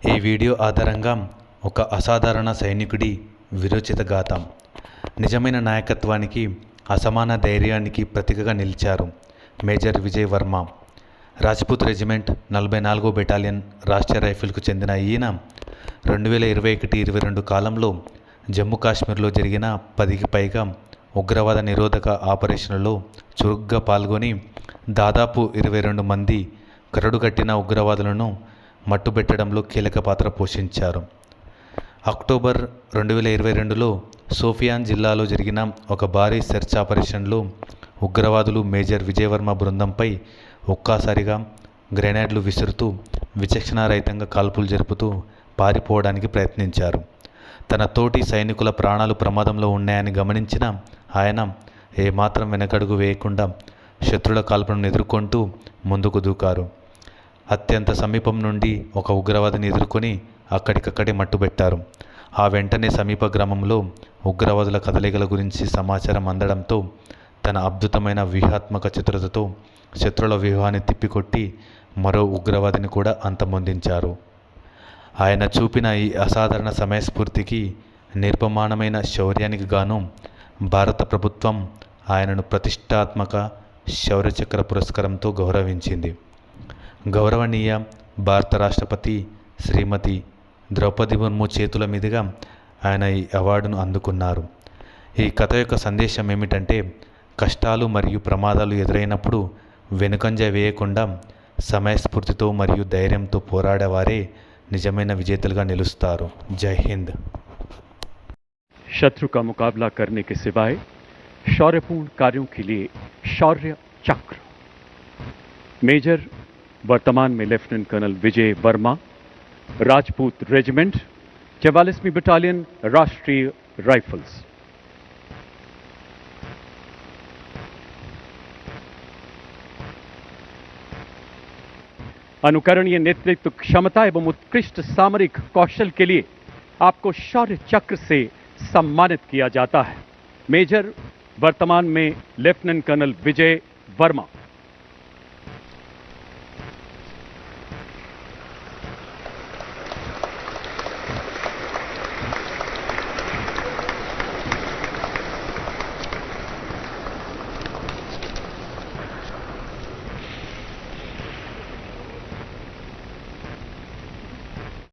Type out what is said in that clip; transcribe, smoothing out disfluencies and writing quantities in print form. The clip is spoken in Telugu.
ఈ వీడియో ఆధారంగా ఒక అసాధారణ సైనికుడి విరోచిత గాథ, నిజమైన నాయకత్వానికి, అసమాన ధైర్యానికి ప్రతీకగా నిలిచారు మేజర్ విజయ్ వర్మ. రాజ్పూత్ రెజిమెంట్ 44వ బెటాలియన్ రాష్ట్రీయ రైఫిల్కు చెందిన ఈయన 2021-22 కాలంలో జమ్మూ కాశ్మీర్లో జరిగిన 10కి పైగా ఉగ్రవాద నిరోధక ఆపరేషన్లలో చురుగ్గా పాల్గొని దాదాపు 22 మంది కరడుగట్టిన ఉగ్రవాదులను మట్టుబెట్టడంలో కీలక పాత్ర పోషించారు. అక్టోబర్ 2022లో సోఫియాన్ జిల్లాలో జరిగిన ఒక భారీ సెర్చ్ ఆపరేషన్లో ఉగ్రవాదులు మేజర్ విజయవర్మ బృందంపై ఒక్కసారిగా గ్రెనేడ్లు విసురుతూ విచక్షణారహితంగా కాల్పులు జరుపుతూ పారిపోవడానికి ప్రయత్నించారు. తన తోటి సైనికుల ప్రాణాలు ప్రమాదంలో ఉన్నాయని గమనించిన ఆయన ఏమాత్రం వెనకడుగు వేయకుండా శత్రుల కాల్పులను ఎదుర్కొంటూ ముందుకు దూకారు. అత్యంత సమీపం నుండి ఒక ఉగ్రవాదిని ఎదుర్కొని అక్కడికక్కడే మట్టుబెట్టారు. ఆ వెంటనే సమీప గ్రామంలో ఉగ్రవాదుల కదలికల గురించి సమాచారం అందడంతో తన అద్భుతమైన వ్యూహాత్మక చతురతతో శత్రుల వ్యూహాన్ని తిప్పికొట్టి మరో ఉగ్రవాదిని కూడా అంతమొందించారు. ఆయన చూపిన ఈ అసాధారణ సమయస్ఫూర్తికి, నిర్పమాణమైన శౌర్యానికి గాను భారత ప్రభుత్వం ఆయనను ప్రతిష్టాత్మక శౌర్యచక్ర పురస్కారంతో గౌరవించింది. గౌరవనీయ భారత రాష్ట్రపతి శ్రీమతి ద్రౌపది ముర్ము చేతుల మీదుగా ఆయన ఈ అవార్డును అందుకున్నారు. ఈ కథ యొక్క సందేశం ఏమిటంటే, కష్టాలు మరియు ప్రమాదాలు ఎదురైనప్పుడు వెనుకంజ వేయకుండా సమయస్ఫూర్తితో మరియు ధైర్యంతో పోరాడేవారే నిజమైన విజేతలుగా నిలుస్తారు. జై హింద్. शत्रु का मुकाबला करने के सिवाय शौर्यपूर्ण कार्यों के लिए शौर्य चक्र। मेजर वर्तमान में लेफ्टिनेंट कर्नल विजय वर्मा, राजपूत रेजिमेंट 44वीं बटालियन राष्ट्रीय राइफल्स। अनुकरणीय नेतृत्व क्षमता एवं उत्कृष्ट सामरिक कौशल के लिए आपको शौर्य चक्र से सम्मानित किया जाता है। मेजर वर्तमान में लेफ्टिनेंट कर्नल विजय वर्मा।